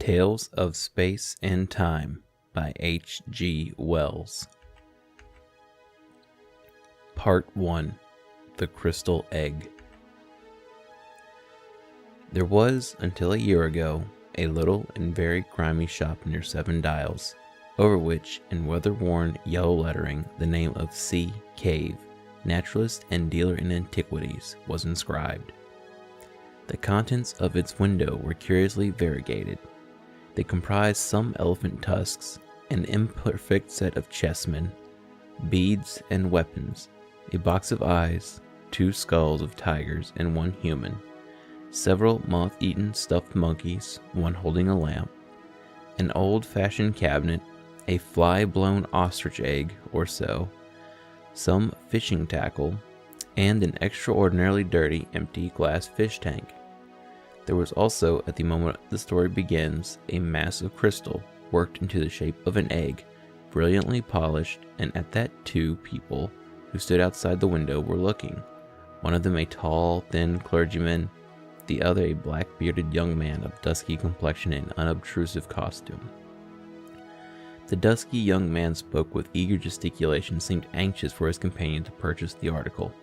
Tales of Space and Time by H.G. Wells. Part 1. The Crystal Egg. There was, until a year ago, a little and very grimy shop near Seven Dials, over which, in weather-worn yellow lettering, the name of C. Cave, naturalist and dealer in antiquities, was inscribed. The contents of its window were curiously variegated. They comprised some elephant tusks, an imperfect set of chessmen, beads and weapons, a box of eyes, 2 skulls of tigers and 1 human, several moth-eaten stuffed monkeys, 1 holding a lamp, an old-fashioned cabinet, a fly-blown ostrich egg or so, some fishing tackle, and an extraordinarily dirty empty glass fish tank. There was also, at the moment the story begins, a mass of crystal worked into the shape of an egg, brilliantly polished, and at that 2 people who stood outside the window were looking, one of them a tall, thin clergyman, the other a black-bearded young man of dusky complexion and unobtrusive costume. The dusky young man spoke with eager gesticulation, seemed anxious for his companion to purchase the article.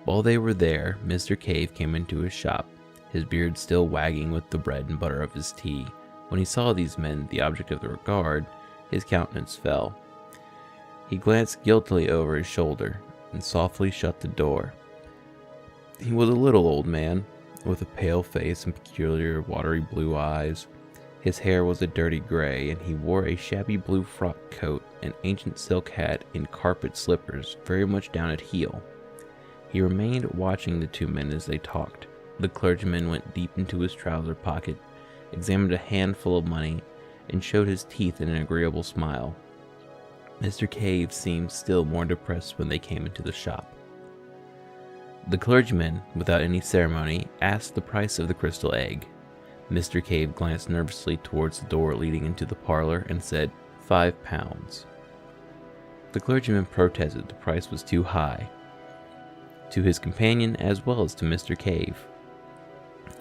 While they were there, Mr. Cave came into his shop, his beard still wagging with the bread and butter of his tea. When he saw these men, the object of their regard, his countenance fell. He glanced guiltily over his shoulder, and softly shut the door. He was a little old man, with a pale face and peculiar watery blue eyes. His hair was a dirty gray, and he wore a shabby blue frock coat, an ancient silk hat, and carpet slippers very much down at heel. He remained watching the 2 men as they talked. The clergyman went deep into his trouser pocket, examined a handful of money, and showed his teeth in an agreeable smile. Mr. Cave seemed still more depressed when they came into the shop. The clergyman, without any ceremony, asked the price of the crystal egg. Mr. Cave glanced nervously towards the door leading into the parlor and said, £5. The clergyman protested the price was too high, to his companion as well as to Mr. Cave.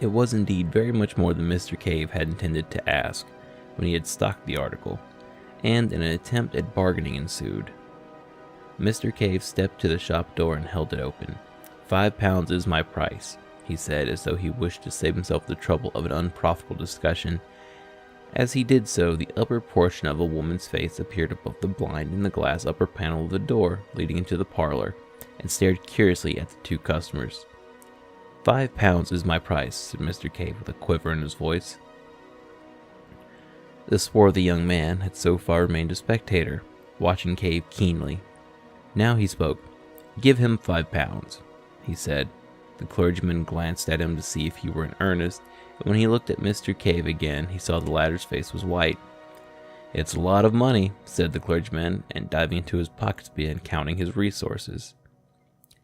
It was indeed very much more than Mr. Cave had intended to ask when he had stocked the article, and an attempt at bargaining ensued. Mr. Cave stepped to the shop door and held it open. £5 is my price, he said, as though he wished to save himself the trouble of an unprofitable discussion. As he did so, the upper portion of a woman's face appeared above the blind in the glass upper panel of the door leading into the parlor, and stared curiously at the 2 customers. £5 is my price, said Mr. Cave with a quiver in his voice. The swarthy young man had so far remained a spectator, watching Cave keenly. Now he spoke. "Give him £5, he said. The clergyman glanced at him to see if he were in earnest, and when he looked at Mr. Cave again, he saw the latter's face was white. "It's a lot of money," said the clergyman, and diving into his pockets began counting his resources.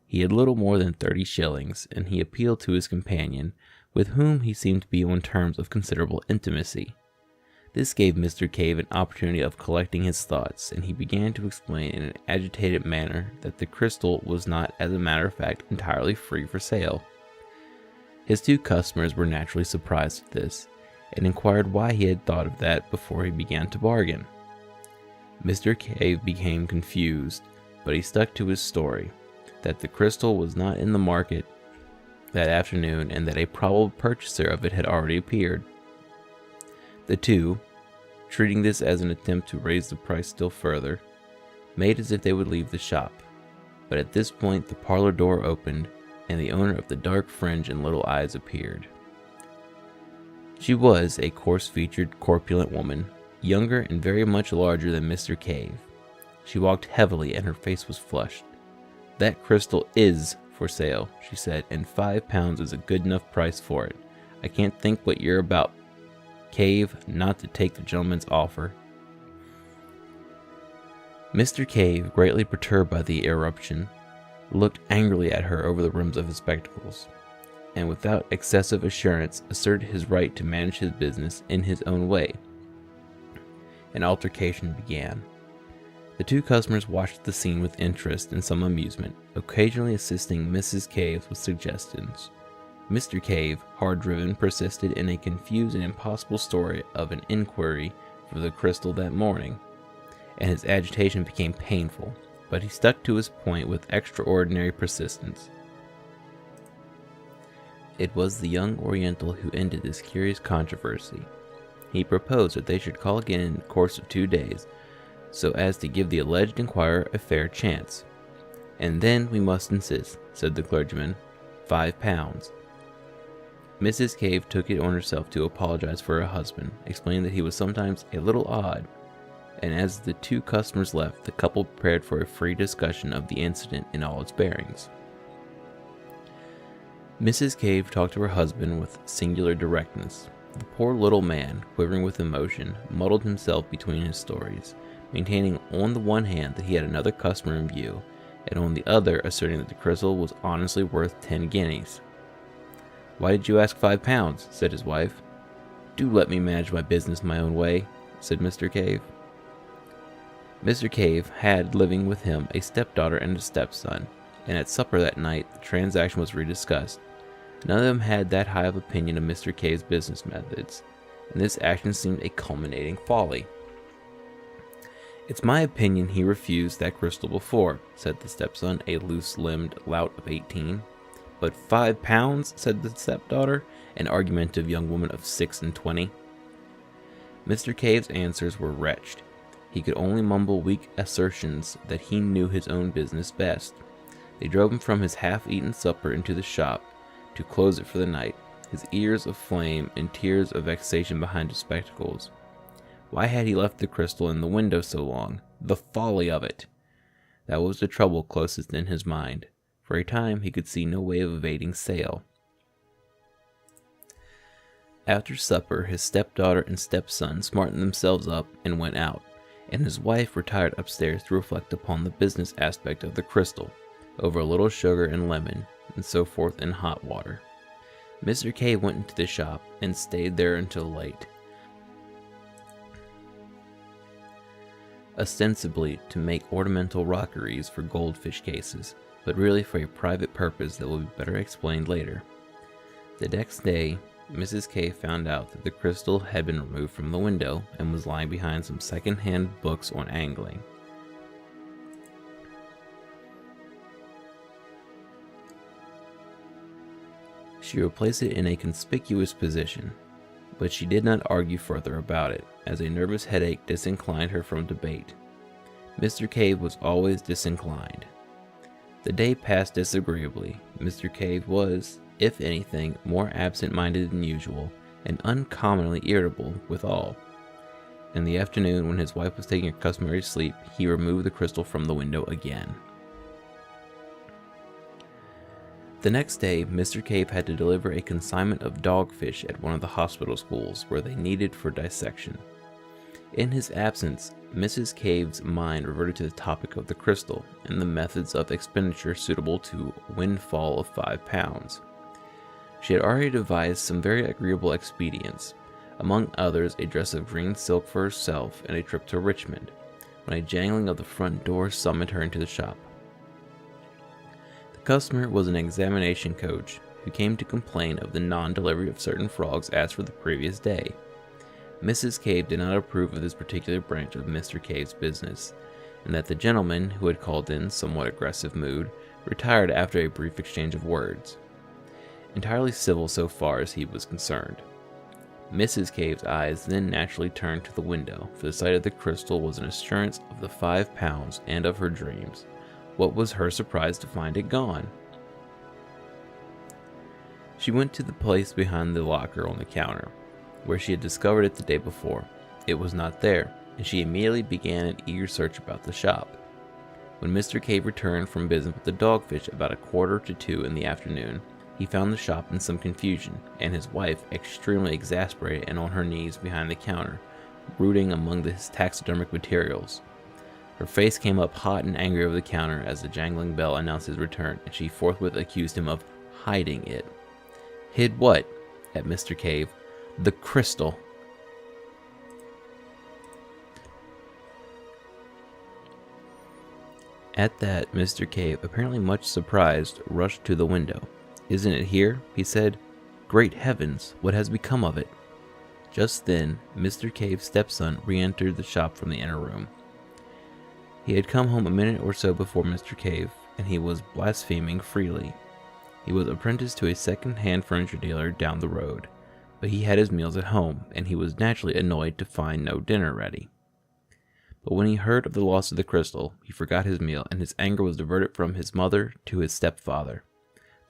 He had little more than 30 shillings, and he appealed to his companion, with whom he seemed to be on terms of considerable intimacy. This gave Mr. Cave an opportunity of collecting his thoughts, and he began to explain in an agitated manner that the crystal was not, as a matter of fact, entirely free for sale. His 2 customers were naturally surprised at this, and inquired why he had thought of that before he began to bargain. Mr. Cave became confused, but he stuck to his story, that the crystal was not in the market that afternoon, and that a probable purchaser of it had already appeared. The 2, treating this as an attempt to raise the price still further, made as if they would leave the shop, but at this point the parlor door opened, and the owner of the dark fringe and little eyes appeared. She was a coarse-featured, corpulent woman, younger and very much larger than Mr. Cave. She walked heavily, and her face was flushed. "That crystal is for sale," she said, "and £5 is a good enough price for it. I can't think what you're about, Cave, not to take the gentleman's offer." Mr. Cave, greatly perturbed by the irruption, looked angrily at her over the rims of his spectacles, and without excessive assurance asserted his right to manage his business in his own way. An altercation began. The 2 customers watched the scene with interest and some amusement, occasionally assisting Mrs. Cave with suggestions. Mr. Cave, hard-driven, persisted in a confused and impossible story of an inquiry for the crystal that morning, and his agitation became painful, but he stuck to his point with extraordinary persistence. It was the young Oriental who ended this curious controversy. He proposed that they should call again in the course of 2 days, so as to give the alleged inquirer a fair chance. "And then we must insist," said the clergyman, £5. Mrs. Cave took it on herself to apologize for her husband, explaining that he was sometimes a little odd, and as the 2 customers left, the couple prepared for a free discussion of the incident in all its bearings. Mrs. Cave talked to her husband with singular directness. The poor little man, quivering with emotion, muddled himself between his stories, maintaining on the one hand that he had another customer in view, and on the other asserting that the crystal was honestly worth 10 guineas. "Why did you ask £5?" said his wife. "Do let me manage my business my own way," said Mr. Cave. Mr. Cave had living with him a stepdaughter and a stepson, and at supper that night the transaction was rediscussed. None of them had that high of opinion of Mr. Cave's business methods, and this action seemed a culminating folly. "It's my opinion he refused that crystal before," said the stepson, a loose-limbed lout of 18. "But £5?" said the stepdaughter, an argumentative young woman of 26. Mr. Cave's answers were wretched. He could only mumble weak assertions that he knew his own business best. They drove him from his half-eaten supper into the shop to close it for the night, his ears aflame and tears of vexation behind his spectacles. Why had he left the crystal in the window so long? The folly of it! That was the trouble closest in his mind. For a time he could see no way of evading sale. After supper, his stepdaughter and stepson smartened themselves up and went out, and his wife retired upstairs to reflect upon the business aspect of the crystal, over a little sugar and lemon, and so forth in hot water. Mr. Cave went into the shop and stayed there until late, ostensibly to make ornamental rockeries for goldfish cases, but really for a private purpose that will be better explained later. The next day, Mrs. Cave found out that the crystal had been removed from the window and was lying behind some second-hand books on angling. She replaced it in a conspicuous position, but she did not argue further about it, as a nervous headache disinclined her from debate. Mr. Cave was always disinclined. The day passed disagreeably. Mr. Cave was, if anything, more absent-minded than usual, and uncommonly irritable withal. In the afternoon, when his wife was taking her customary sleep, he removed the crystal from the window again. The next day, Mr. Cave had to deliver a consignment of dogfish at one of the hospital schools where they needed for dissection. In his absence, Mrs. Cave's mind reverted to the topic of the crystal and the methods of expenditure suitable to a windfall of £5. She had already devised some very agreeable expedients, among others a dress of green silk for herself and a trip to Richmond, when a jangling of the front door summoned her into the shop. The customer was an examination coach who came to complain of the non-delivery of certain frogs asked for the previous day. Mrs. Cave did not approve of this particular branch of Mr. Cave's business, and that the gentleman, who had called in somewhat aggressive mood, retired after a brief exchange of words, entirely civil so far as he was concerned. Mrs. Cave's eyes then naturally turned to the window, for the sight of the crystal was an assurance of the £5 and of her dreams. What was her surprise to find it gone? She went to the place behind the locker on the counter, where she had discovered it the day before. It was not there, and she immediately began an eager search about the shop. When Mr. Cave returned from business with the dogfish about 1:45 in the afternoon, he found the shop in some confusion, and his wife extremely exasperated and on her knees behind the counter, rooting among the taxidermic materials. Her face came up hot and angry over the counter as the jangling bell announced his return, and she forthwith accused him of hiding it. Hid what? At Mr. Cave. The crystal. At that, Mr. Cave, apparently much surprised, rushed to the window. "Isn't it here?" he said. "Great heavens, what has become of it?" Just then, Mr. Cave's stepson re-entered the shop from the inner room. He had come home a minute or so before Mr. Cave, and he was blaspheming freely. He was apprenticed to a second-hand furniture dealer down the road, but he had his meals at home, and he was naturally annoyed to find no dinner ready. But when he heard of the loss of the crystal, he forgot his meal, and his anger was diverted from his mother to his stepfather.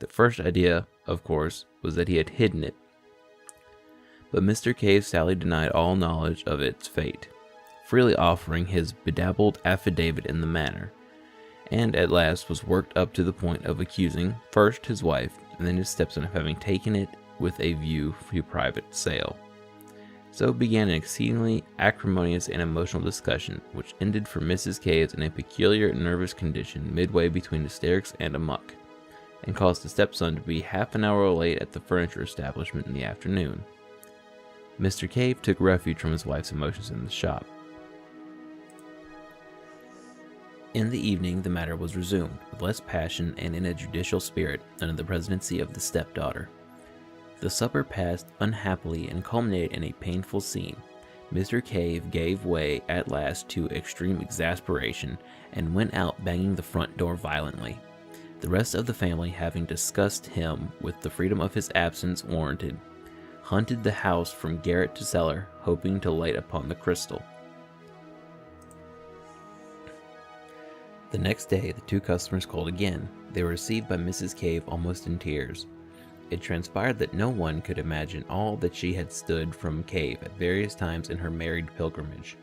The first idea, of course, was that he had hidden it, but Mr. Cave stoutly denied all knowledge of its fate, freely offering his bedabbled affidavit in the matter, and at last was worked up to the point of accusing first his wife and then his stepson of having taken it with a view to private sale. So began an exceedingly acrimonious and emotional discussion, which ended for Mrs. Cave in a peculiar nervous condition midway between hysterics and amuck, and caused the stepson to be half an hour late at the furniture establishment in the afternoon. Mr. Cave took refuge from his wife's emotions in the shop. In the evening, the matter was resumed, with less passion and in a judicial spirit, under the presidency of the stepdaughter. The supper passed unhappily and culminated in a painful scene. Mr. Cave gave way at last to extreme exasperation and went out banging the front door violently. The rest of the family, having discussed him with the freedom of his absence warranted, hunted the house from garret to cellar, hoping to light upon the crystal. The next day, the two customers called again. They were received by Mrs. Cave almost in tears. It transpired that no one could imagine all that she had stood from Cave at various times in her married pilgrimage.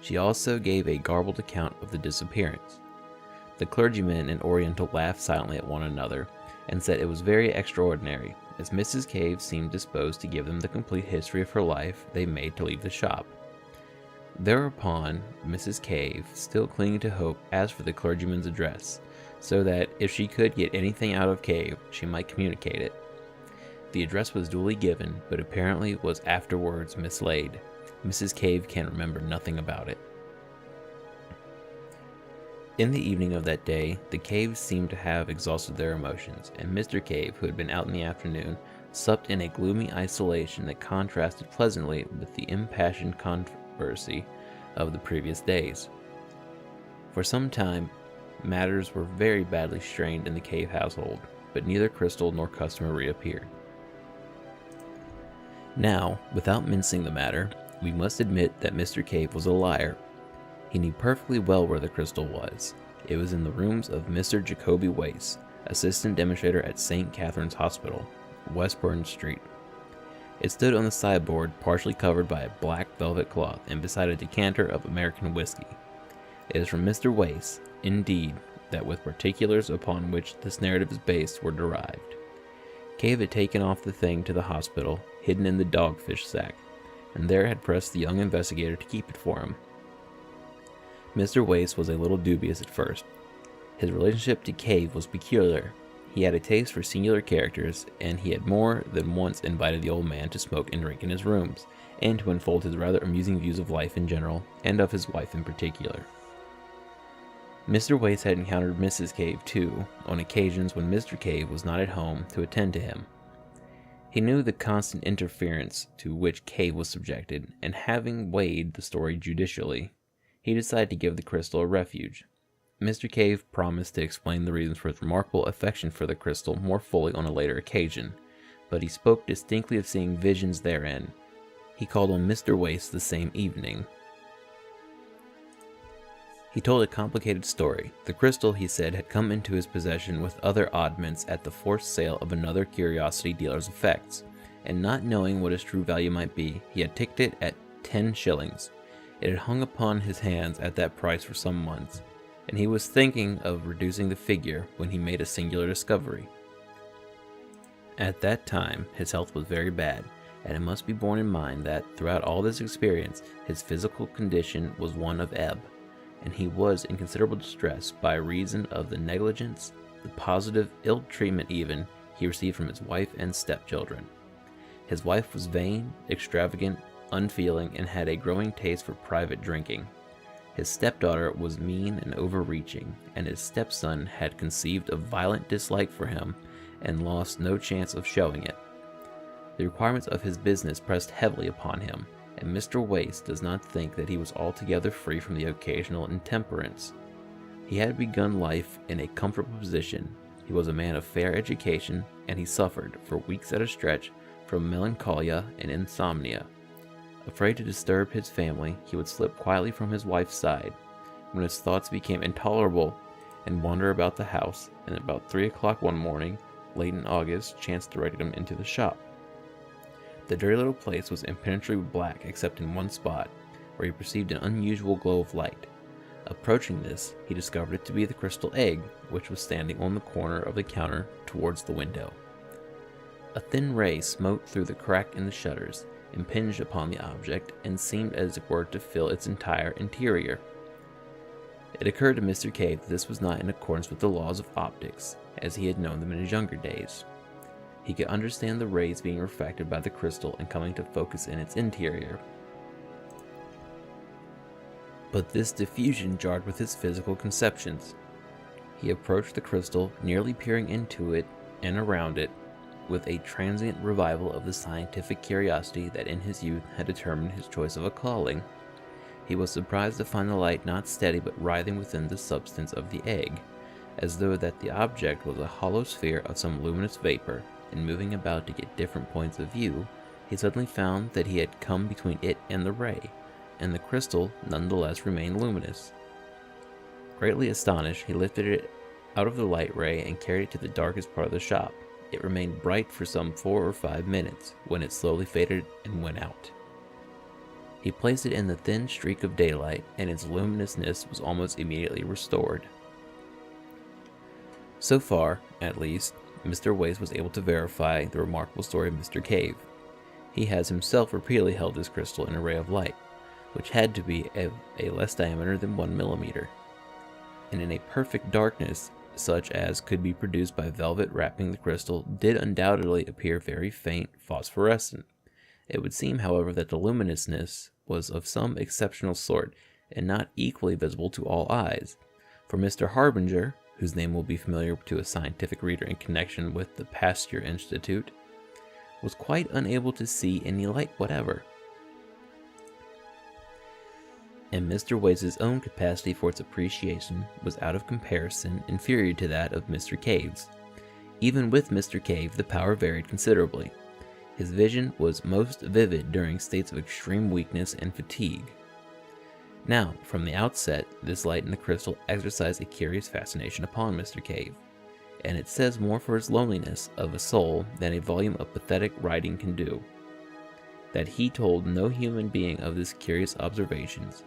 She also gave a garbled account of the disappearance. The clergyman and Oriental laughed silently at one another, and said it was very extraordinary. As Mrs. Cave seemed disposed to give them the complete history of her life, they made to leave the shop. Thereupon, Mrs. Cave, still clinging to hope, asked for the clergyman's address, so that if she could get anything out of Cave, she might communicate it. The address was duly given, but apparently was afterwards mislaid. Mrs. Cave can remember nothing about it. In the evening of that day, the Caves seemed to have exhausted their emotions, and Mr. Cave, who had been out in the afternoon, supped in a gloomy isolation that contrasted pleasantly with the impassioned controversy of the previous days. For some time, matters were very badly strained in the Cave household, but neither crystal nor customer reappeared. Now, without mincing the matter, we must admit that Mr. Cave was a liar. He knew perfectly well where the crystal was. It was in the rooms of Mr. Jacoby Wace, assistant demonstrator at St. Catherine's Hospital, Westbourne Street. It stood on the sideboard, partially covered by a black velvet cloth, and beside a decanter of American whiskey. It is from Mr. Wace, indeed, that with particulars upon which this narrative is based were derived. Cave had taken off the thing to the hospital, hidden in the dogfish sack, and there had pressed the young investigator to keep it for him. Mr. Wace was a little dubious at first. His relationship to Cave was peculiar. He had a taste for singular characters, and he had more than once invited the old man to smoke and drink in his rooms, and to unfold his rather amusing views of life in general, and of his wife in particular. Mr. Wace had encountered Mrs. Cave, too, on occasions when Mr. Cave was not at home to attend to him. He knew the constant interference to which Cave was subjected, and having weighed the story judicially, he decided to give the crystal a refuge. Mr. Cave promised to explain the reasons for his remarkable affection for the crystal more fully on a later occasion, but he spoke distinctly of seeing visions therein. He called on Mr. Wace the same evening. He told a complicated story. The crystal, he said, had come into his possession with other oddments at the forced sale of another curiosity dealer's effects, and not knowing what its true value might be, he had ticketed it at 10 shillings. It had hung upon his hands at that price for some months, and he was thinking of reducing the figure when he made a singular discovery. At that time, his health was very bad, and it must be borne in mind that, throughout all this experience, his physical condition was one of ebb, and he was in considerable distress by reason of the negligence, the positive ill treatment even, he received from his wife and stepchildren. His wife was vain, extravagant, unfeeling, and had a growing taste for private drinking. His stepdaughter was mean and overreaching, and his stepson had conceived a violent dislike for him, and lost no chance of showing it. The requirements of his business pressed heavily upon him, and Mr. Wace does not think that he was altogether free from the occasional intemperance. He had begun life in a comfortable position. He was a man of fair education, and he suffered, for weeks at a stretch, from melancholia and insomnia. Afraid to disturb his family, he would slip quietly from his wife's side, when his thoughts became intolerable, and wander about the house, and about 3 o'clock one morning, late in August, chanced directed him into the shop. The dirty little place was impenetrably black except in one spot, where he perceived an unusual glow of light. Approaching this, he discovered it to be the crystal egg, which was standing on the corner of the counter towards the window. A thin ray smote through the crack in the shutters, impinged upon the object, and seemed as it were to fill its entire interior. It occurred to Mr. Cave that this was not in accordance with the laws of optics, as he had known them in his younger days. He could understand the rays being refracted by the crystal and coming to focus in its interior. But this diffusion jarred with his physical conceptions. He approached the crystal, nearly peering into it and around it, with a transient revival of the scientific curiosity that in his youth had determined his choice of a calling. He was surprised to find the light not steady but writhing within the substance of the egg, as though that the object was a hollow sphere of some luminous vapor. And moving about to get different points of view, he suddenly found that he had come between it and the ray, and the crystal nonetheless remained luminous. Greatly astonished, he lifted it out of the light ray and carried it to the darkest part of the shop. It remained bright for some 4 or 5 minutes, when it slowly faded and went out. He placed it in the thin streak of daylight, and its luminousness was almost immediately restored. So far, at least, Mr. Wace was able to verify the remarkable story of Mr. Cave. He has himself repeatedly held this crystal in a ray of light, which had to be of a less diameter than 1 millimeter, and in a perfect darkness, such as could be produced by velvet wrapping the crystal, did undoubtedly appear very faint phosphorescent. It would seem, however, that the luminousness was of some exceptional sort, and not equally visible to all eyes, for Mr. Harbinger, whose name will be familiar to a scientific reader in connection with the Pasteur Institute, was quite unable to see any light whatever. And Mr. Wace's own capacity for its appreciation was out of comparison inferior to that of Mr. Cave's. Even with Mr. Cave, the power varied considerably. His vision was most vivid during states of extreme weakness and fatigue. Now, from the outset, this light in the crystal exercised a curious fascination upon Mr. Cave, and it says more for its loneliness of a soul than a volume of pathetic writing can do. That he told no human being of this curious observations.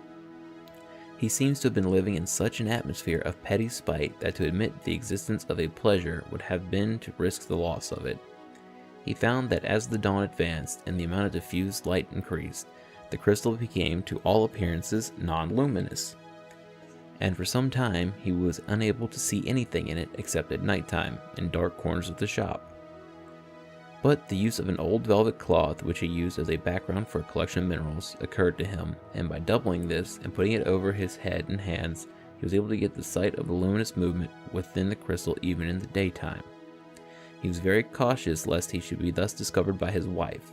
He seems to have been living in such an atmosphere of petty spite that to admit the existence of a pleasure would have been to risk the loss of it. He found that as the dawn advanced and the amount of diffused light increased, the crystal became to all appearances non-luminous, and for some time he was unable to see anything in it except at nighttime in dark corners of the shop. But the use of an old velvet cloth which he used as a background for a collection of minerals occurred to him, and by doubling this and putting it over his head and hands, he was able to get the sight of the luminous movement within the crystal even in the daytime. He was very cautious lest he should be thus discovered by his wife,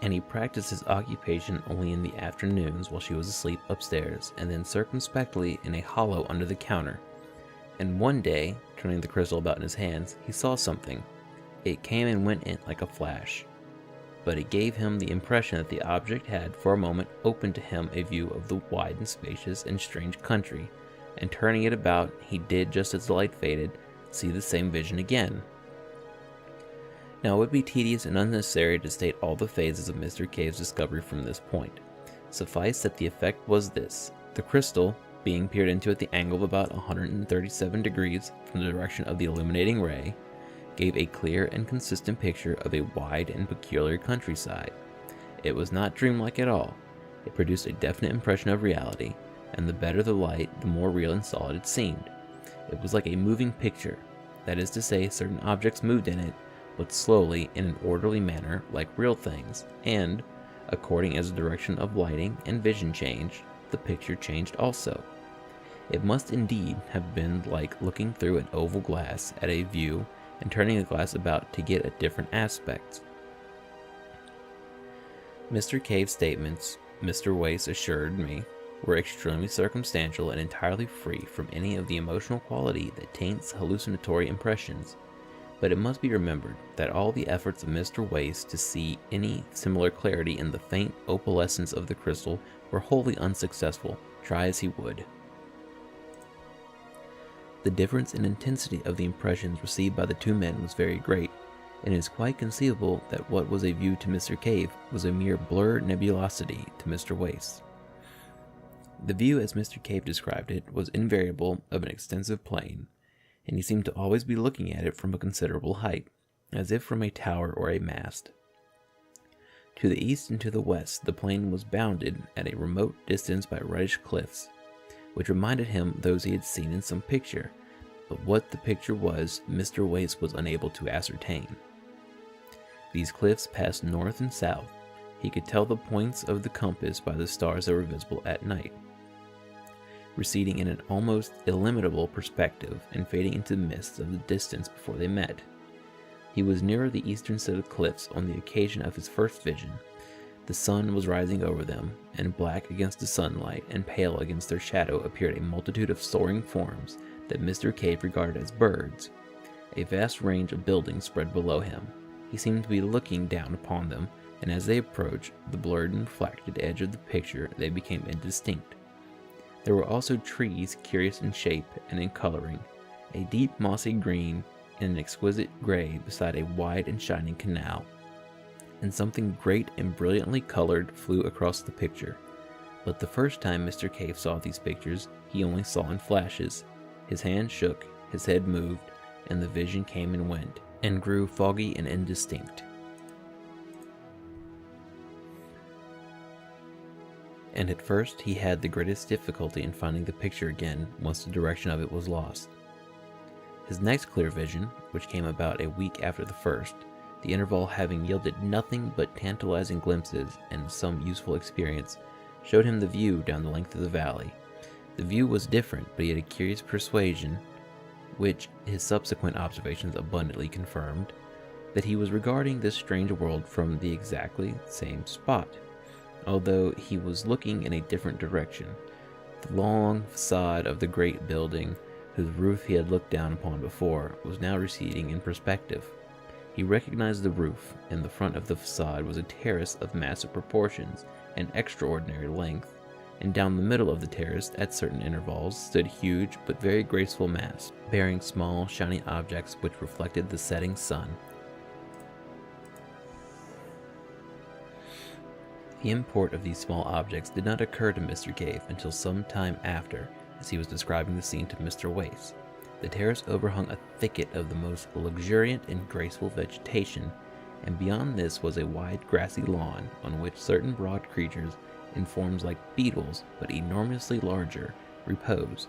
and he practiced his occupation only in the afternoons while she was asleep upstairs, and then circumspectly in a hollow under the counter. And one day, turning the crystal about in his hands, he saw something. It came and went in like a flash, but it gave him the impression that the object had for a moment opened to him a view of the wide and spacious and strange country, and turning it about, he did, just as the light faded, see the same vision again. Now, it would be tedious and unnecessary to state all the phases of Mr. Cave's discovery from this point. Suffice that the effect was this: the crystal, being peered into at the angle of about 137 degrees from the direction of the illuminating ray, gave a clear and consistent picture of a wide and peculiar countryside. It was not dreamlike at all. It produced a definite impression of reality, and the better the light, the more real and solid it seemed. It was like a moving picture, that is to say, certain objects moved in it, but slowly in an orderly manner like real things, and, according as the direction of lighting and vision changed, the picture changed also. It must indeed have been like looking through an oval glass at a view and turning a glass about to get at different aspects. Mr. Cave's statements, Mr. Wace assured me, were extremely circumstantial and entirely free from any of the emotional quality that taints hallucinatory impressions. But it must be remembered that all the efforts of Mr. Wace to see any similar clarity in the faint opalescence of the crystal were wholly unsuccessful, try as he would. The difference in intensity of the impressions received by the two men was very great, and it is quite conceivable that what was a view to Mr. Cave was a mere blurred nebulosity to Mr. Wace. The view, as Mr. Cave described it, was invariable of an extensive plain, and he seemed to always be looking at it from a considerable height, as if from a tower or a mast. To the east and to the west the plain was bounded at a remote distance by reddish cliffs, which reminded him those he had seen in some picture, but what the picture was, Mr. Wace was unable to ascertain. These cliffs passed north and south. He could tell the points of the compass by the stars that were visible at night, receding in an almost illimitable perspective and fading into the mists of the distance before they met. He was nearer the eastern set of cliffs on the occasion of his first vision. The sun was rising over them, and black against the sunlight and pale against their shadow appeared a multitude of soaring forms that Mr. Cave regarded as birds. A vast range of buildings spread below him. He seemed to be looking down upon them, and as they approached the blurred and reflected edge of the picture, they became indistinct. There were also trees curious in shape and in coloring, a deep mossy green and an exquisite gray beside a wide and shining canal, and something great and brilliantly colored flew across the picture. But the first time Mr. Cave saw these pictures, he only saw in flashes. His hand shook, his head moved, and the vision came and went, and grew foggy and indistinct. And at first he had the greatest difficulty in finding the picture again once the direction of it was lost. His next clear vision, which came about a week after the first, the interval having yielded nothing but tantalizing glimpses and some useful experience, showed him the view down the length of the valley. The view was different, but he had a curious persuasion, which his subsequent observations abundantly confirmed, that he was regarding this strange world from the exactly same spot, although he was looking in a different direction. The long facade of the great building, whose roof he had looked down upon before, was now receding in perspective. He recognized the roof. In the front of the facade was a terrace of massive proportions and extraordinary length, and down the middle of the terrace, at certain intervals, stood huge but very graceful masts, bearing small, shiny objects which reflected the setting sun. The import of these small objects did not occur to Mr. Cave until some time after, as he was describing the scene to Mr. Wace. The terrace overhung a thicket of the most luxuriant and graceful vegetation, and beyond this was a wide grassy lawn on which certain broad creatures, in forms like beetles but enormously larger, reposed.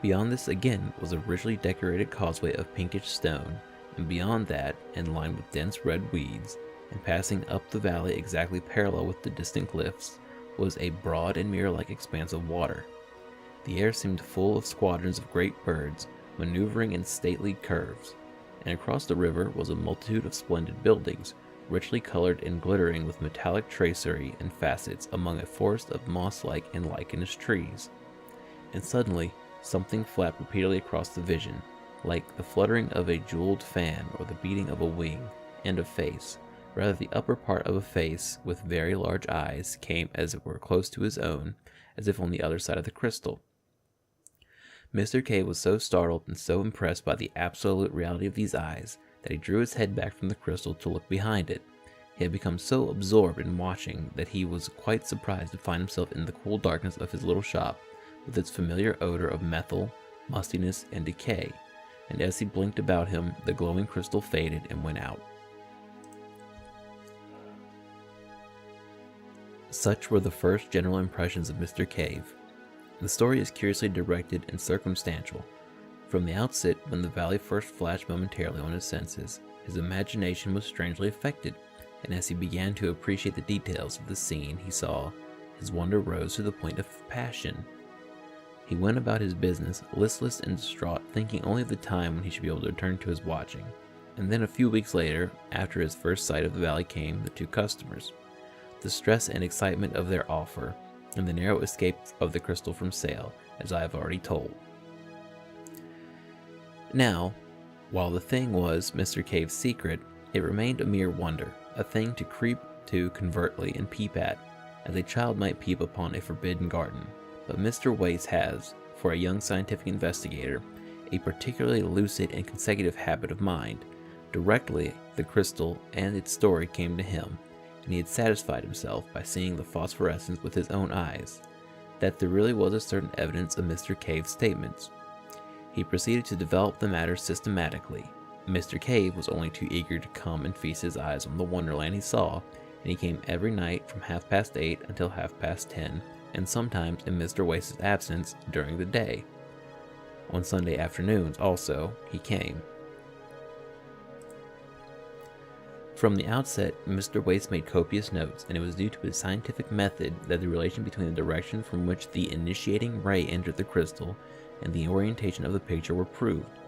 Beyond this again was a richly decorated causeway of pinkish stone, and beyond that, and lined with dense red weeds, and passing up the valley exactly parallel with the distant cliffs, was a broad and mirror-like expanse of water. The air seemed full of squadrons of great birds, maneuvering in stately curves, and across the river was a multitude of splendid buildings, richly colored and glittering with metallic tracery and facets among a forest of moss-like and lichenous trees. And suddenly, something flapped repeatedly across the vision, like the fluttering of a jeweled fan or the beating of a wing, and a face, rather the upper part of a face with very large eyes, came as it were close to his own, as if on the other side of the crystal. Mr. Cave was so startled and so impressed by the absolute reality of these eyes that he drew his head back from the crystal to look behind it. He had become so absorbed in watching that he was quite surprised to find himself in the cool darkness of his little shop, with its familiar odor of methyl, mustiness, and decay, and as he blinked about him, the glowing crystal faded and went out. Such were the first general impressions of Mr. Cave. The story is curiously directed and circumstantial. From the outset, when the valley first flashed momentarily on his senses, his imagination was strangely affected, and as he began to appreciate the details of the scene he saw, his wonder rose to the point of passion. He went about his business, listless and distraught, thinking only of the time when he should be able to return to his watching. And then a few weeks later, after his first sight of the valley, came the two customers. The stress and excitement of their offer, and the narrow escape of the crystal from sale, as I have already told. Now, while the thing was Mr. Cave's secret, it remained a mere wonder, a thing to creep to covertly and peep at, as a child might peep upon a forbidden garden. But Mr. Wace has, for a young scientific investigator, a particularly lucid and consecutive habit of mind. Directly the crystal and its story came to him, and he had satisfied himself by seeing the phosphorescence with his own eyes, that there really was a certain evidence of Mr. Cave's statements. He proceeded to develop the matter systematically. Mr. Cave was only too eager to come and feast his eyes on the wonderland he saw, and he came every night from 8:30 until 10:30, and sometimes in Mr. Wace's absence during the day. On Sunday afternoons also he came. From the outset, Mr. Wace made copious notes, and it was due to his scientific method that the relation between the direction from which the initiating ray entered the crystal and the orientation of the picture were proved.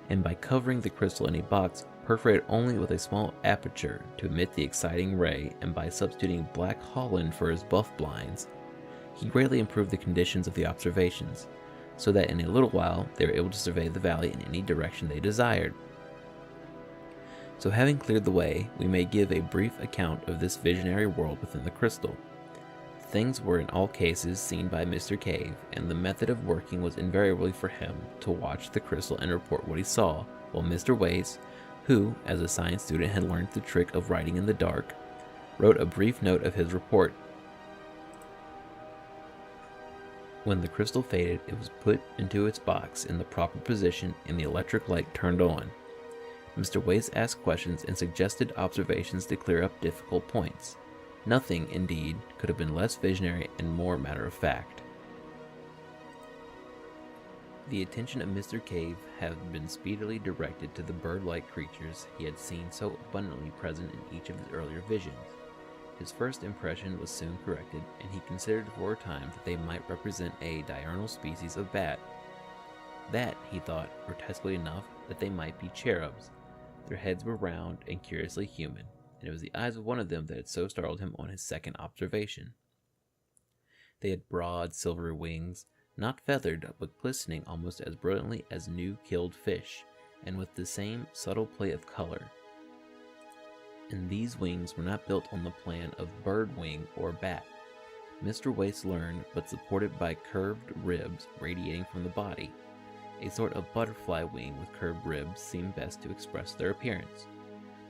And by covering the crystal in a box perforated only with a small aperture to admit the exciting ray, and by substituting black Holland for his buff blinds, he greatly improved the conditions of the observations, so that in a little while they were able to survey the valley in any direction they desired. So having cleared the way, we may give a brief account of this visionary world within the crystal. Things were in all cases seen by Mr. Cave, and the method of working was invariably for him to watch the crystal and report what he saw, while Mr. Wace, who, as a science student had learned the trick of writing in the dark, wrote a brief note of his report. When the crystal faded, it was put into its box in the proper position and the electric light turned on. Mr. Wace asked questions and suggested observations to clear up difficult points. Nothing, indeed, could have been less visionary and more matter-of-fact. The attention of Mr. Cave had been speedily directed to the bird-like creatures he had seen so abundantly present in each of his earlier visions. His first impression was soon corrected, and he considered for a time that they might represent a diurnal species of bat. That, he thought, grotesquely enough, that they might be cherubs. Their heads were round and curiously human, and it was the eyes of one of them that had so startled him on his second observation. They had broad, silvery wings, not feathered, but glistening almost as brilliantly as new-killed fish, and with the same subtle play of color. And these wings were not built on the plan of bird wing or bat. Mr. Wace learned, but supported by curved ribs radiating from the body. A sort of butterfly wing with curved ribs seemed best to express their appearance.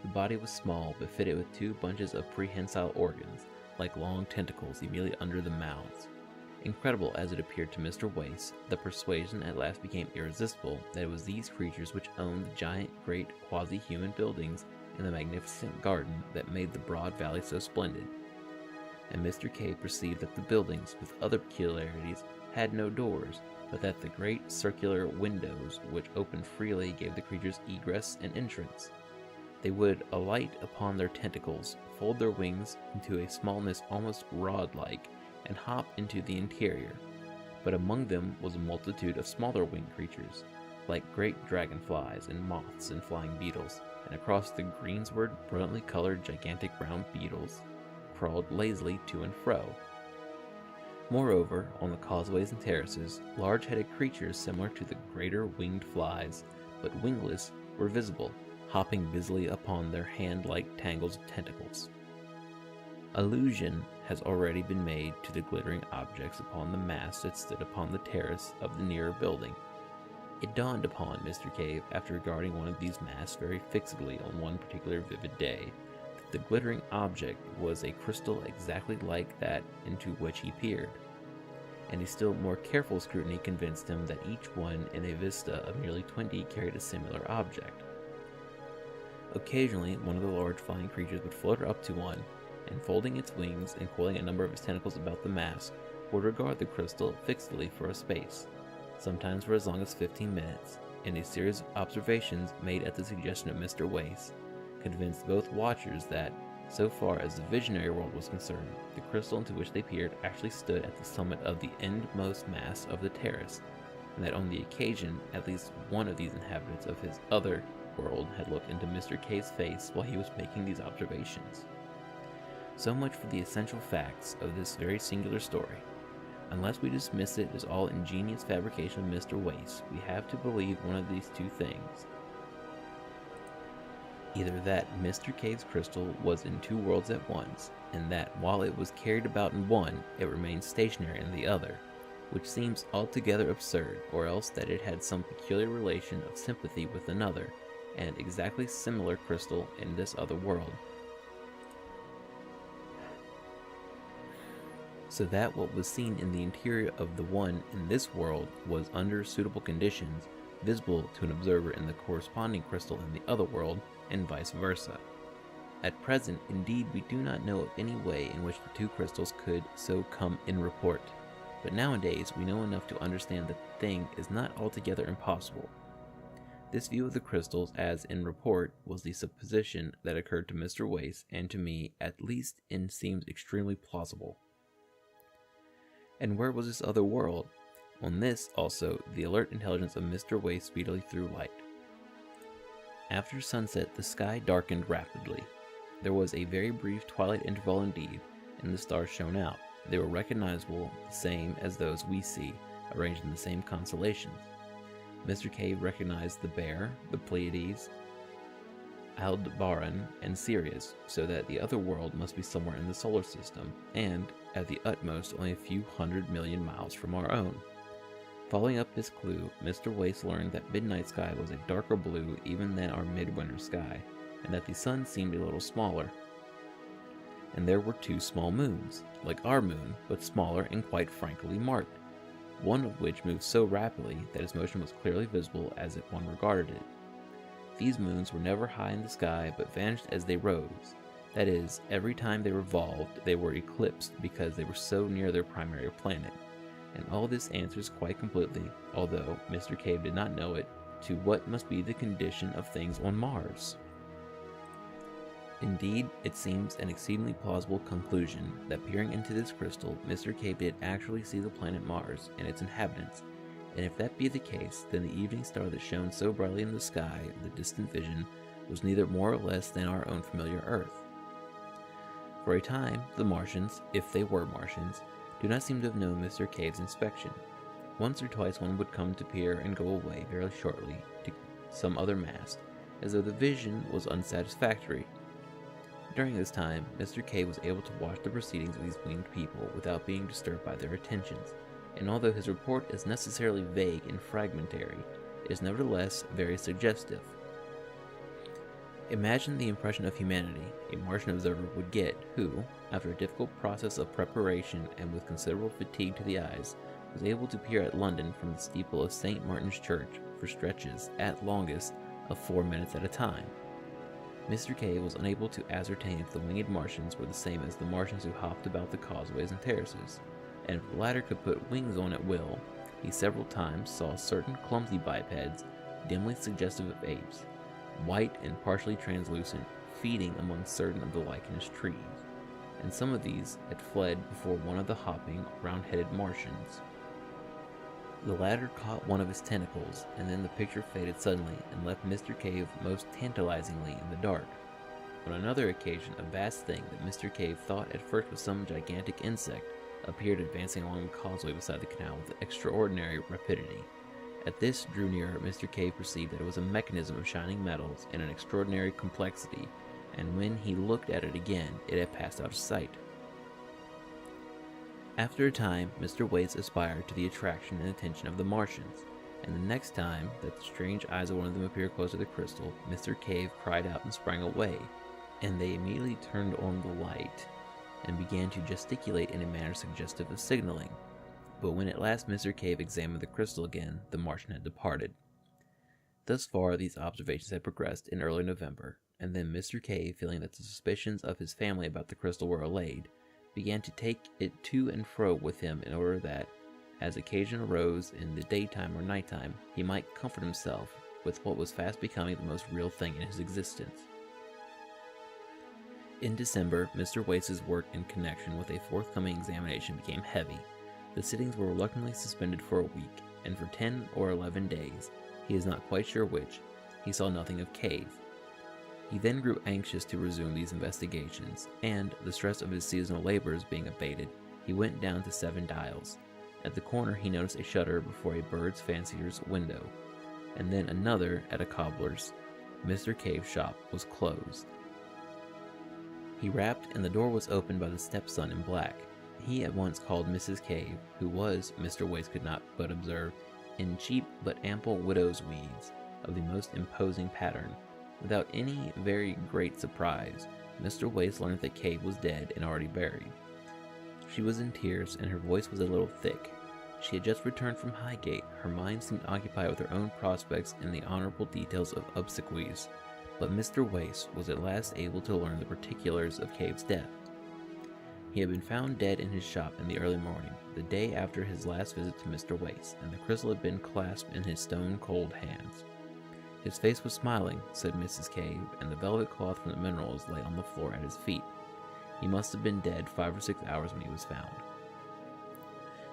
The body was small, but fitted with two bunches of prehensile organs, like long tentacles immediately under the mouths. Incredible as it appeared to Mr. Wace, the persuasion at last became irresistible that it was these creatures which owned the giant, great, quasi-human buildings in the magnificent garden that made the broad valley so splendid. And Mr. K perceived that the buildings, with other peculiarities, had no doors, but that the great circular windows which opened freely gave the creatures egress and entrance. They would alight upon their tentacles, fold their wings into a smallness almost rod-like, and hop into the interior. But among them was a multitude of smaller winged creatures, like great dragonflies and moths and flying beetles, and across the greensward, brilliantly colored gigantic brown beetles crawled lazily to and fro. Moreover, on the causeways and terraces, large-headed creatures similar to the greater winged flies, but wingless, were visible, hopping busily upon their hand-like tangles of tentacles. Allusion has already been made to the glittering objects upon the mast that stood upon the terrace of the nearer building. It dawned upon Mr. Cave, after regarding one of these masts very fixedly on one particular vivid day, that the glittering object was a crystal exactly like that into which he peered, and a still more careful scrutiny convinced him that each one in a vista of nearly 20 carried a similar object. Occasionally, one of the large flying creatures would flutter up to one, and folding its wings and coiling a number of its tentacles about the mast, would regard the crystal fixedly for a space, sometimes for as long as 15 minutes, and a series of observations made at the suggestion of Mr. Wace convinced both watchers that, So far as the visionary world was concerned, the crystal into which they peered actually stood at the summit of the endmost mast of the terrace, and that on the occasion, at least one of these inhabitants of his other world had looked into Mr. K's face while he was making these observations. So much for the essential facts of this very singular story. Unless we dismiss it as all ingenious fabrication of Mr. Wace, we have to believe one of these two things. Either that Mr. K's crystal was in two worlds at once, and that while it was carried about in one, it remained stationary in the other, which seems altogether absurd, or else that it had some peculiar relation of sympathy with another, and exactly similar crystal in this other world, so that what was seen in the interior of the one in this world was, under suitable conditions, visible to an observer in the corresponding crystal in the other world, and vice versa. At present, indeed, we do not know of any way in which the two crystals could so come in rapport, but nowadays we know enough to understand that the thing is not altogether impossible. This view of the crystals as in rapport was the supposition that occurred to Mr. Wace, and to me, at least, and seems extremely plausible. And where was this other world? On this, also, the alert intelligence of Mr. Wace speedily threw light. After sunset, the sky darkened rapidly. There was a very brief twilight interval indeed, and the stars shone out. They were recognizable, the same as those we see, arranged in the same constellations. Mr. K recognized the Bear, the Pleiades, Aldebaran, and Sirius, so that the other world must be somewhere in the solar system, and, at the utmost, only a few 100,000,000 miles from our own. Following up this clue, Mr. Wace learned that midnight sky was a darker blue even than our midwinter sky, and that the sun seemed a little smaller. And there were two small moons, like our moon, but smaller and quite frankly marked, one of which moved so rapidly that its motion was clearly visible as if one regarded it. These moons were never high in the sky, but vanished as they rose. That is, every time they revolved, they were eclipsed because they were so near their primary planet. And all this answers quite completely, although Mr. Cave did not know it, to what must be the condition of things on Mars. Indeed, it seems an exceedingly plausible conclusion that peering into this crystal, Mr. Cave did actually see the planet Mars and its inhabitants, and if that be the case, then the evening star that shone so brightly in the sky of the distant vision was neither more or less than our own familiar Earth. For a time, the Martians, if they were Martians, do not seem to have known Mr. Cave's inspection. Once or twice one would come to peer and go away very shortly to some other mast, as though the vision was unsatisfactory. During this time, Mr. Cave was able to watch the proceedings of these winged people without being disturbed by their attentions, and although his report is necessarily vague and fragmentary, it is nevertheless very suggestive. Imagine the impression of humanity a Martian observer would get who, after a difficult process of preparation and with considerable fatigue to the eyes, was able to peer at London from the steeple of St. Martin's Church for stretches, at longest, of 4 minutes at a time. Mr. K was unable to ascertain if the winged Martians were the same as the Martians who hopped about the causeways and terraces, and if the latter could put wings on at will, he several times saw certain clumsy bipeds, dimly suggestive of apes, white and partially translucent, feeding among certain of the lichenous trees, and some of these had fled before one of the hopping, round-headed Martians. The latter caught one of his tentacles, and then the picture faded suddenly and left Mr. Cave most tantalizingly in the dark. On another occasion, a vast thing that Mr. Cave thought at first was some gigantic insect appeared advancing along the causeway beside the canal with extraordinary rapidity. At this drew nearer, Mr. Cave perceived that it was a mechanism of shining metals in an extraordinary complexity, and when he looked at it again, it had passed out of sight. After a time, Mr. Wace aspired to the attraction and attention of the Martians, and the next time that the strange eyes of one of them appeared close to the crystal, Mr. Cave cried out and sprang away, and they immediately turned on the light and began to gesticulate in a manner suggestive of signaling. But when at last Mr. Cave examined the crystal again, the Martian had departed. Thus far, these observations had progressed in early November, and then Mr. Cave, feeling that the suspicions of his family about the crystal were allayed, began to take it to and fro with him in order that, as occasion arose in the daytime or nighttime, he might comfort himself with what was fast becoming the most real thing in his existence. In December, Mr. Wace's work in connection with a forthcoming examination became heavy. The sittings were reluctantly suspended for a week, and for 10 or 11 days, he is not quite sure which, he saw nothing of Cave. He then grew anxious to resume these investigations, and, the stress of his seasonal labors being abated, he went down to 7 Dials. At the corner he noticed a shutter before a bird's fancier's window, and then another at a cobbler's. Mr. Cave's shop was closed. He rapped, and the door was opened by the stepson in black. He at once called Mrs. Cave, who was, Mr. Wace could not but observe, in cheap but ample widow's weeds of the most imposing pattern. Without any very great surprise, Mr. Wace learned that Cave was dead and already buried. She was in tears, and her voice was a little thick. She had just returned from Highgate. Her mind seemed occupied with her own prospects and the honorable details of obsequies. But Mr. Wace was at last able to learn the particulars of Cave's death. He had been found dead in his shop in the early morning, the day after his last visit to Mr. Wace, and the crystal had been clasped in his stone-cold hands. His face was smiling, said Mrs. Cave, and the velvet cloth from the minerals lay on the floor at his feet. He must have been dead 5 or 6 hours when he was found.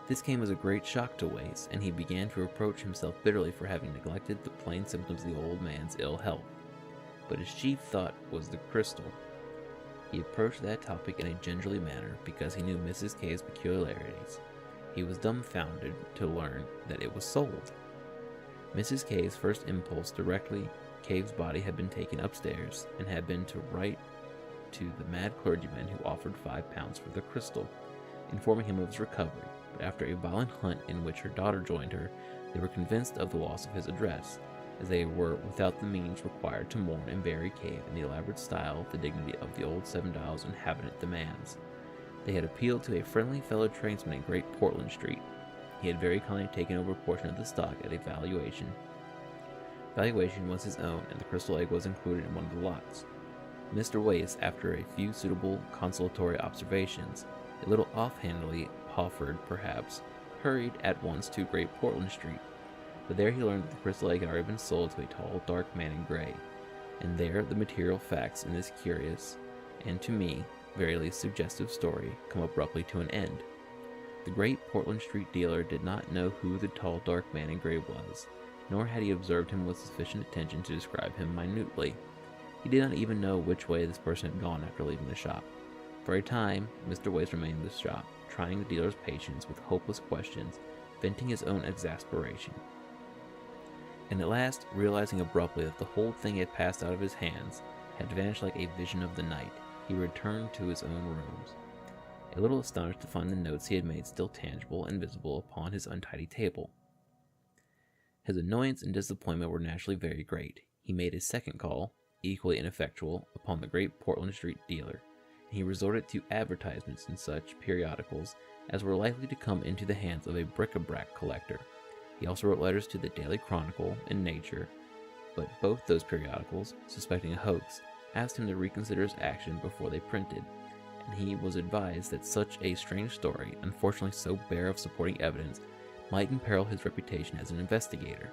This came as a great shock to Wace, and he began to reproach himself bitterly for having neglected the plain symptoms of the old man's ill health. But his chief thought was the crystal. He approached that topic in a gingerly manner because he knew Mrs. Cave's peculiarities. He was dumbfounded to learn that it was sold. Mrs. Cave's first impulse directly Cave's body had been taken upstairs and had been to write to the mad clergyman who offered £5 for the crystal, informing him of his recovery, but after a violent hunt in which her daughter joined her, they were convinced of the loss of his address, as they were without the means required to mourn and bury Cave in the elaborate style the dignity of the old 7 Dials inhabitant demands. They had appealed to a friendly fellow tradesman in Great Portland Street. He had very kindly taken over a portion of the stock at a valuation. Valuation was his own, and the crystal egg was included in one of the lots. Mr. Wace, after a few suitable consolatory observations, a little offhandedly offered, perhaps, hurried at once to Great Portland Street. But there he learned that the crystal egg had already been sold to a tall, dark man in gray, and there the material facts in this curious, and to me, very least suggestive story come abruptly to an end. The Great Portland Street dealer did not know who the tall, dark man in gray was, nor had he observed him with sufficient attention to describe him minutely. He did not even know which way this person had gone after leaving the shop. For a time, Mr. Wace remained in the shop, trying the dealer's patience with hopeless questions, venting his own exasperation. And at last, realizing abruptly that the whole thing had passed out of his hands, had vanished like a vision of the night, he returned to his own rooms, a little astonished to find the notes he had made still tangible and visible upon his untidy table. His annoyance and disappointment were naturally very great. He made a second call, equally ineffectual, upon the Great Portland Street dealer, and he resorted to advertisements in such periodicals as were likely to come into the hands of a bric-a-brac collector. He also wrote letters to the Daily Chronicle and Nature, but both those periodicals, suspecting a hoax, asked him to reconsider his action before they printed, and he was advised that such a strange story, unfortunately so bare of supporting evidence, might imperil his reputation as an investigator.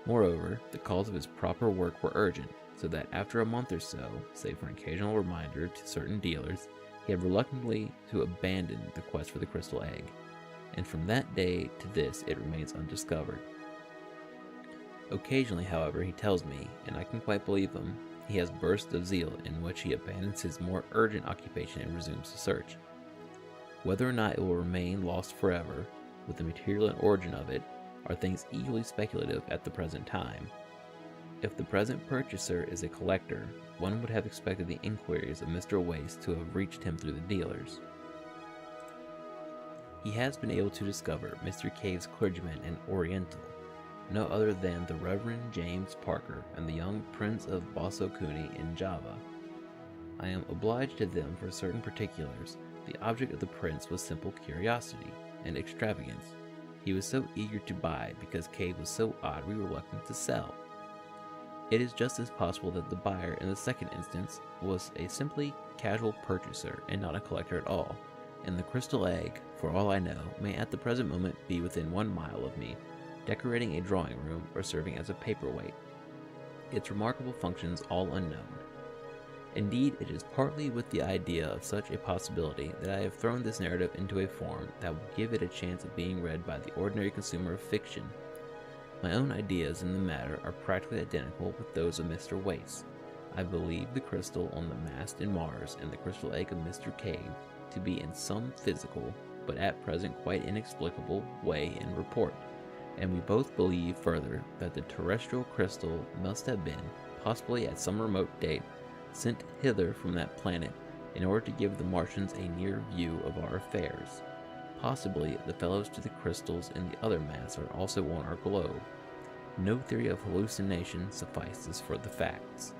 Moreover, the calls of his proper work were urgent, so that after a month or so, save for an occasional reminder to certain dealers, he had reluctantly to abandon the quest for the crystal egg, and from that day to this it remains undiscovered. Occasionally, however, he tells me, and I can quite believe him, he has bursts of zeal in which he abandons his more urgent occupation and resumes the search. Whether or not it will remain lost forever, with the material and origin of it, are things equally speculative at the present time. If the present purchaser is a collector, one would have expected the inquiries of Mr. Wace to have reached him through the dealers. He has been able to discover Mr. Cave's clergyman and Oriental, no other than the Reverend James Parker and the young Prince of Bosokuni in Java. I am obliged to them for certain particulars. The object of the prince was simple curiosity and extravagance. He was so eager to buy because Cave was so oddly reluctant to sell. It is just as possible that the buyer in the second instance was a simply casual purchaser and not a collector at all, and the crystal egg, for all I know, may at the present moment be within 1 mile of me, decorating a drawing room or serving as a paperweight, its remarkable functions all unknown. Indeed, it is partly with the idea of such a possibility that I have thrown this narrative into a form that will give it a chance of being read by the ordinary consumer of fiction. My own ideas in the matter are practically identical with those of Mr. Wace. I believe the crystal on the mast in Mars and the crystal egg of Mr. Cave to be in some physical, but at present quite inexplicable, way in report, and we both believe further that the terrestrial crystal must have been, possibly at some remote date, sent hither from that planet in order to give the Martians a near view of our affairs. Possibly the fellows to the crystals in the other mass are also on our globe. No theory of hallucination suffices for the facts.